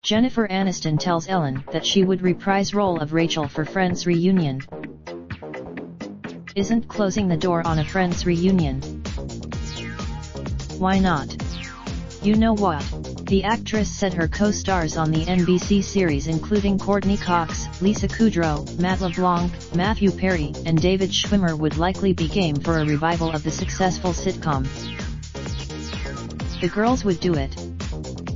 Jennifer Aniston tells Ellen that she would reprise role of Rachel for Friends reunion. Isn't closing the door on a Friends reunion? Why not? You know what? The actress said her co-stars on the NBC series including Courtney Cox, Lisa Kudrow, Matt LeBlanc, Matthew Perry, and David Schwimmer would likely be game for a revival of the successful sitcom. The girls would do it.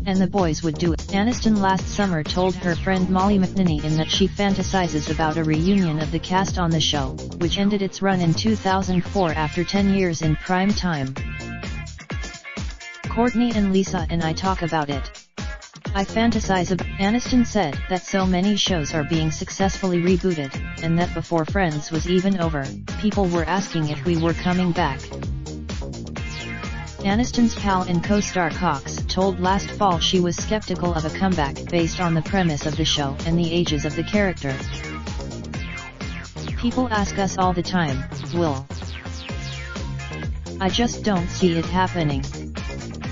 And the boys would do it. Aniston last summer told her friend Molly McNinney that she fantasizes about a reunion of the cast on the show, which ended its run in 2004 after 10 years in prime time. Courtney and Lisa and I talk about it. I fantasize about. Aniston said that so many shows are being successfully rebooted, and that before Friends was even over, people were asking if we were coming back. Aniston's pal and co-star Cox told last fall she was skeptical of a comeback based on the premise of the show and the ages of the character. People ask us all the time, will? I just don't see it happening.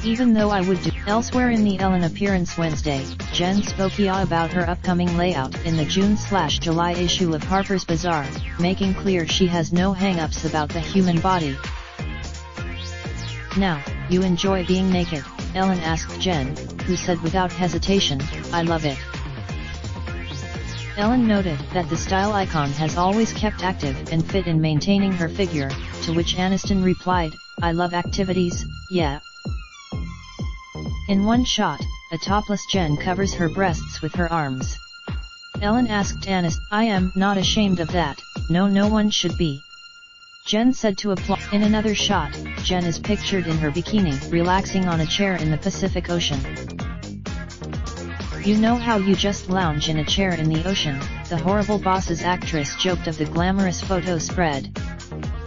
Even though I would do. Elsewhere in the Ellen appearance Wednesday, Jen spoke about her upcoming layout in the June/July issue of Harper's Bazaar, making clear she has no hang-ups about the human body. Now, you enjoy being naked? Ellen asked Jen, who said without hesitation, I love it. Ellen noted that the style icon has always kept active and fit in maintaining her figure, to which Aniston replied, I love activities, yeah. In one shot, a topless Jen covers her breasts with her arms. Ellen asked Aniston, I am not ashamed of that, no one should be. Jen said to applaud. In another shot, Jen is pictured in her bikini, relaxing on a chair in the Pacific Ocean. You know how you just lounge in a chair in the ocean, the Horrible Bosses actress joked of the glamorous photo spread.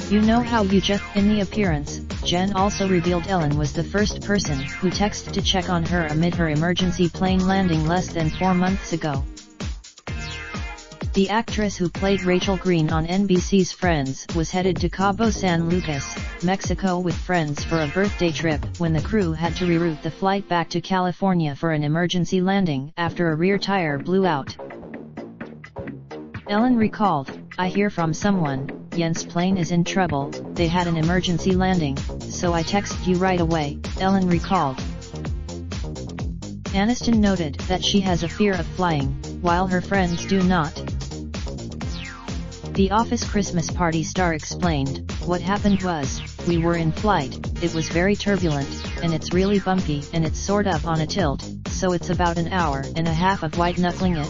You know how you just. In the appearance, Jen also revealed Ellen was the first person who texted to check on her amid her emergency plane landing less than 4 months ago. The actress who played Rachel Green on NBC's Friends was headed to Cabo San Lucas, Mexico with friends for a birthday trip when the crew had to reroute the flight back to California for an emergency landing after a rear tire blew out. Ellen recalled, I hear from someone, Jens' plane is in trouble, they had an emergency landing, so I texted you right away, Ellen recalled. Aniston noted that she has a fear of flying, while her friends do not. The Office Christmas party star explained, what happened was, we were in flight, it was very turbulent, and it's really bumpy and it's sort of on a tilt, so it's about an hour and a half of white-knuckling it.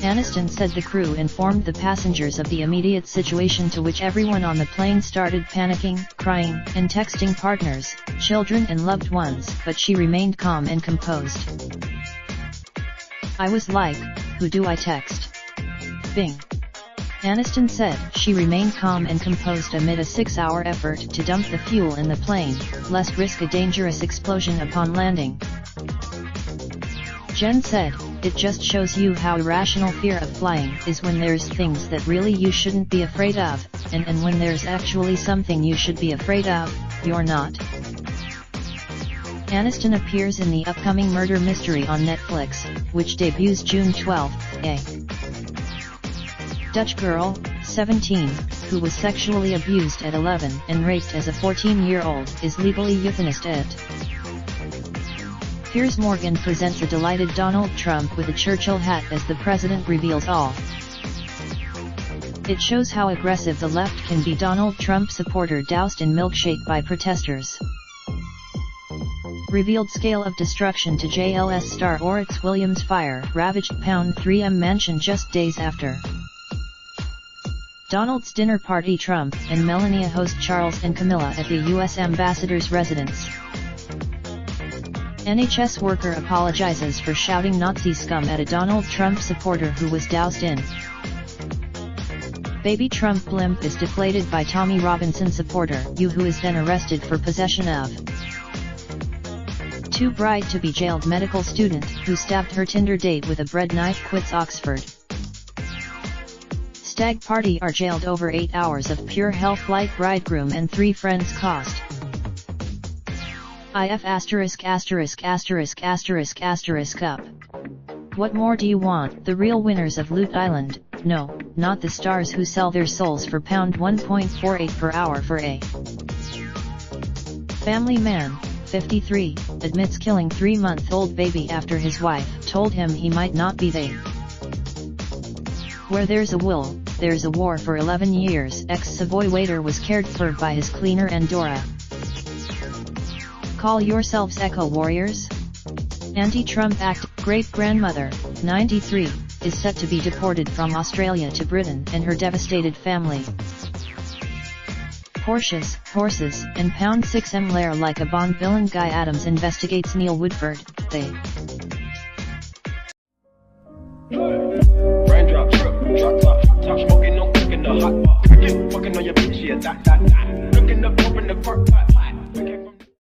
Aniston said the crew informed the passengers of the immediate situation, to which everyone on the plane started panicking, crying, and texting partners, children and loved ones, but she remained calm and composed. I was like, who do I text? Bing. Aniston said she remained calm and composed amid a 6-hour effort to dump the fuel in the plane, lest risk a dangerous explosion upon landing. Jen said, it just shows you how irrational fear of flying is when there's things that really you shouldn't be afraid of, and when there's actually something you should be afraid of, you're not. Aniston appears in the upcoming murder mystery on Netflix, which debuts June 12. A Dutch girl, 17, who was sexually abused at 11 and raped as a 14-year-old, is legally euthanized at. Piers Morgan presents a delighted Donald Trump with a Churchill hat as the president reveals all. It shows how aggressive the left can be. Donald Trump supporter doused in milkshake by protesters. Revealed scale of destruction to JLS star Oryx Williams. Fire ravaged Pound 3M mansion just days after Donald's dinner party. Trump and Melania host Charles and Camilla at the U.S. ambassador's residence. NHS worker apologizes for shouting Nazi scum at a Donald Trump supporter who was doused in. Baby Trump blimp is deflated by Tommy Robinson supporter who is then arrested for possession of. Too bright to be jailed medical student who stabbed her Tinder date with a bread knife quits Oxford. stag party are jailed over 8 hours of pure health like bridegroom and 3 friends cost. If ******** up. What more do you want? The real winners of Loot Island, no, not the stars who sell their souls for £1.48 per hour for a family man, 53, admits killing 3-month-old baby after his wife told him he might not be there. Where there's a will, there's a war. For 11 years, ex-Savoy waiter was cared for by his cleaner Andorra. Call yourselves Echo Warriors? Anti-Trump Act. Great-grandmother, 93, is set to be deported from Australia to Britain and her devastated family. Porsches, horses, and £6M lair like a Bond villain. Guy Adams investigates Neil Woodford. They raindrop, drop top, smoking, no cooking the hot pot. Fucking on your bitch, yeah, that. Looking up, open the park.